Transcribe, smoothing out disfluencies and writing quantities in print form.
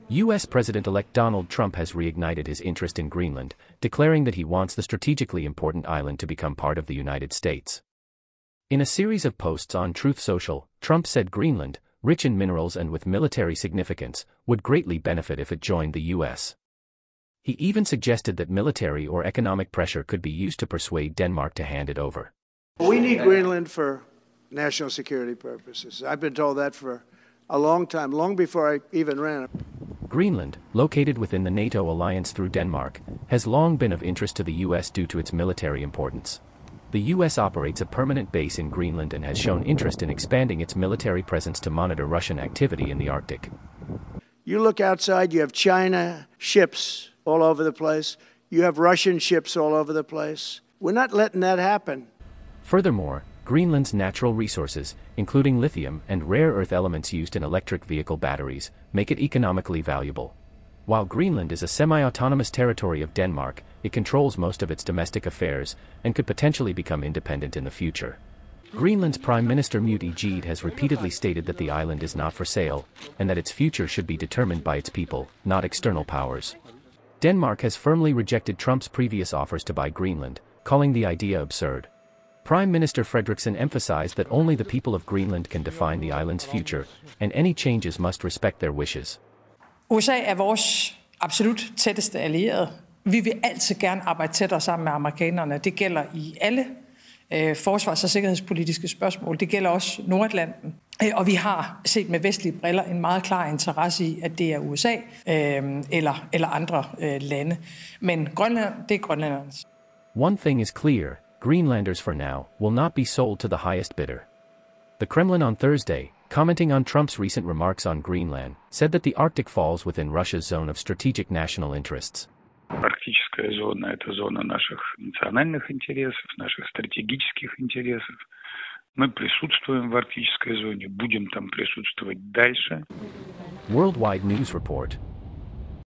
U.S. President-elect Donald Trump has reignited his interest in Greenland, declaring that he wants the strategically important island to become part of the United States. In a series of posts on Truth Social, Trump said Greenland, rich in minerals and with military significance, would greatly benefit if it joined the U.S. He even suggested that military or economic pressure could be used to persuade Denmark to hand it over. We need Greenland for national security purposes. I've been told that for a long time, long before I even ran. Greenland, located within the NATO alliance through Denmark, has long been of interest to the U.S. due to its military importance. The U.S. operates a permanent base in Greenland and has shown interest in expanding its military presence to monitor Russian activity in the Arctic. You look outside, you have China ships all over the place. You have Russian ships all over the place. We're not letting that happen. Furthermore, Greenland's natural resources, including lithium and rare earth elements used in electric vehicle batteries, make it economically valuable. While Greenland is a semi-autonomous territory of Denmark, it controls most of its domestic affairs and could potentially become independent in the future. Greenland's Prime Minister Mute Ejede has repeatedly stated that the island is not for sale, and that its future should be determined by its people, not external powers. Denmark has firmly rejected Trump's previous offers to buy Greenland, calling the idea absurd. Prime Minister Frederiksen emphasized that only the people of Greenland can define the island's future, and any changes must respect their wishes. USA vores absolut tætteste allierede. Vi vil altid gerne arbejde tættere sammen med amerikanerne. Det gælder i alle forsvars- og sikkerhedspolitiske spørgsmål. Det gælder også Nordatlanten. Og vi har set med vestlige briller en meget klar interesse i, at det er USA eller andre lande. Men Grønland, det er grønlændernes. One thing is clear. Greenlanders for now will not be sold to the highest bidder. The Kremlin on Thursday, commenting on Trump's recent remarks on Greenland, said that the Arctic falls within Russia's zone of strategic national interests. Арктическая зона – это зона наших национальных интересов, наших стратегических интересов. Мы присутствуем в арктической зоне, будем там присутствовать дальше. Worldwide News Report.